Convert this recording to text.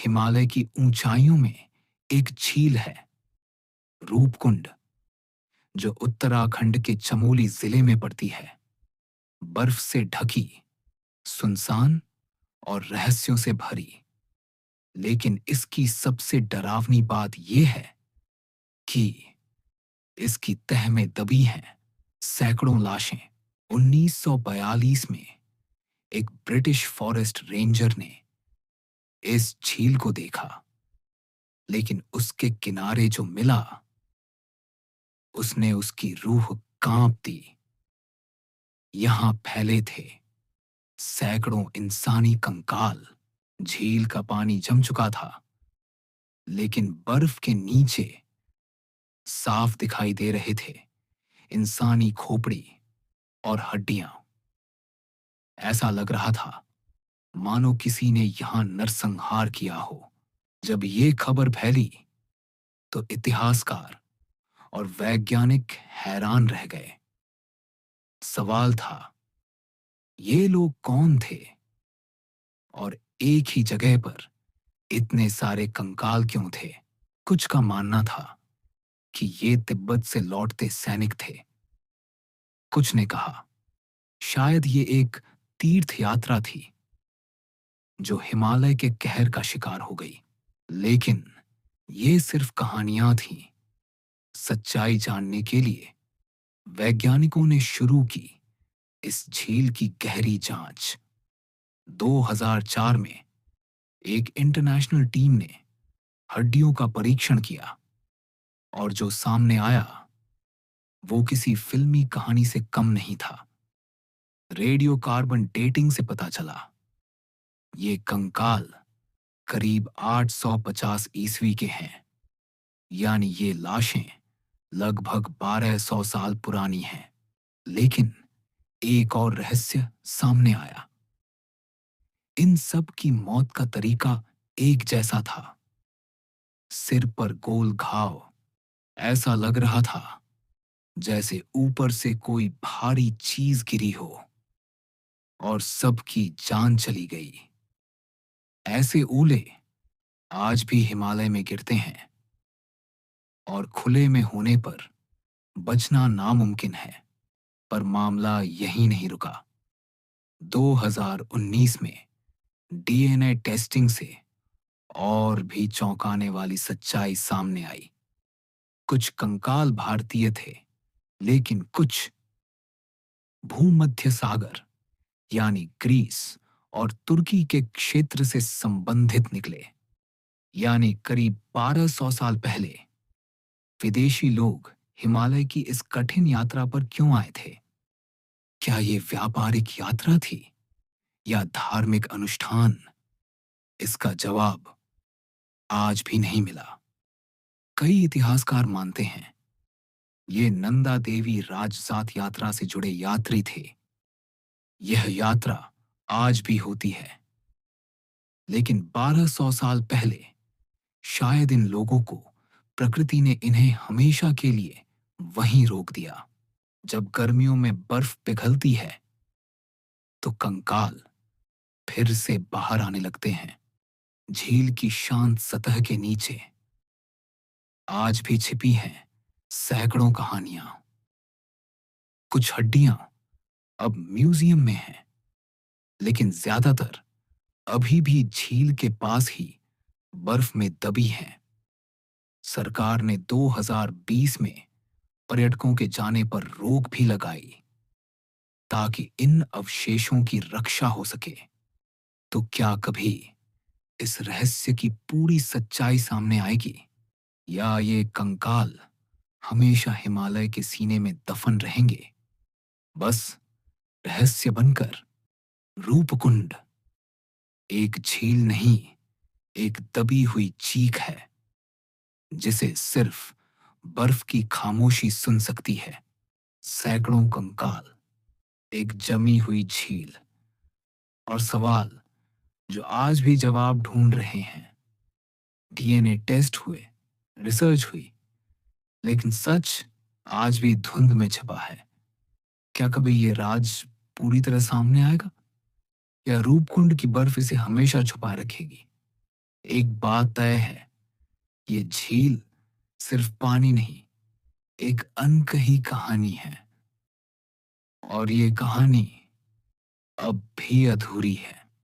हिमालय की ऊंचाइयों में एक झील है, रूपकुंड, जो उत्तराखंड के चमोली जिले में पड़ती है। बर्फ से ढकी, सुनसान और रहस्यों से भरी। लेकिन इसकी सबसे डरावनी बात यह है कि इसकी तह में दबी हैं सैकड़ों लाशें। 1942 में एक ब्रिटिश फॉरेस्ट रेंजर ने इस झील को देखा, लेकिन उसके किनारे जो मिला, उसने उसकी रूह कांप दी। यहां फैले थे सैकड़ों इंसानी कंकाल। झील का पानी जम चुका था, लेकिन बर्फ के नीचे साफ दिखाई दे रहे थे इंसानी खोपड़ी और हड्डियां। ऐसा लग रहा था मानो किसी ने यहां नरसंहार किया हो। जब ये खबर फैली तो इतिहासकार और वैज्ञानिक हैरान रह गए। सवाल था, ये लोग कौन थे और एक ही जगह पर इतने सारे कंकाल क्यों थे? कुछ का मानना था कि ये तिब्बत से लौटते सैनिक थे। कुछ ने कहा शायद ये एक तीर्थ यात्रा थी जो हिमालय के कहर का शिकार हो गई। लेकिन ये सिर्फ कहानियां थीं। सच्चाई जानने के लिए वैज्ञानिकों ने शुरू की इस झील की गहरी जांच। 2004 में एक इंटरनेशनल टीम ने हड्डियों का परीक्षण किया, और जो सामने आया वो किसी फिल्मी कहानी से कम नहीं था। रेडियो कार्बन डेटिंग से पता चला ये कंकाल करीब 850 ईस्वी के हैं, यानी ये लाशें लगभग 1200 साल पुरानी हैं। लेकिन एक और रहस्य सामने आया। इन सब की मौत का तरीका एक जैसा था। सिर पर गोल घाव। ऐसा लग रहा था जैसे ऊपर से कोई भारी चीज गिरी हो और सबकी जान चली गई। ऐसे ओले आज भी हिमालय में गिरते हैं, और खुले में होने पर बचना नामुमकिन है। पर मामला यहीं नहीं रुका। 2019 में डीएनए टेस्टिंग से और भी चौंकाने वाली सच्चाई सामने आई। कुछ कंकाल भारतीय थे, लेकिन कुछ भूमध्य सागर यानी ग्रीस और तुर्की के क्षेत्र से संबंधित निकले। यानी करीब 1200 साल पहले विदेशी लोग हिमालय की इस कठिन यात्रा पर क्यों आए थे? क्या ये व्यापारिक यात्रा थी या धार्मिक अनुष्ठान? इसका जवाब आज भी नहीं मिला। कई इतिहासकार मानते हैं ये नंदा देवी राजजात यात्रा से जुड़े यात्री थे। यह यात्रा आज भी होती है, लेकिन 1200 साल पहले शायद इन लोगों को प्रकृति ने इन्हें हमेशा के लिए वहीं रोक दिया। जब गर्मियों में बर्फ पिघलती है तो कंकाल फिर से बाहर आने लगते हैं। झील की शांत सतह के नीचे आज भी छिपी हैं सैकड़ों कहानियां। कुछ हड्डियां अब म्यूजियम में हैं, लेकिन ज्यादातर अभी भी झील के पास ही बर्फ में दबी हैं। सरकार ने 2020 में पर्यटकों के जाने पर रोक भी लगाई ताकि इन अवशेषों की रक्षा हो सके। तो क्या कभी इस रहस्य की पूरी सच्चाई सामने आएगी, या ये कंकाल हमेशा हिमालय के सीने में दफन रहेंगे, बस रहस्य बनकर? रूपकुंड एक झील नहीं, एक दबी हुई चीख है जिसे सिर्फ बर्फ की खामोशी सुन सकती है। सैकड़ों कंकाल, एक जमी हुई झील, और सवाल जो आज भी जवाब ढूंढ रहे हैं। डीएनए टेस्ट हुए, रिसर्च हुई, लेकिन सच आज भी धुंध में छिपा है। क्या कभी ये राज पूरी तरह सामने आएगा, या रूपकुंड की बर्फ इसे हमेशा छुपाए रखेगी? एक बात तय है, ये झील सिर्फ पानी नहीं, एक अनकही कहानी है, और ये कहानी अब भी अधूरी है।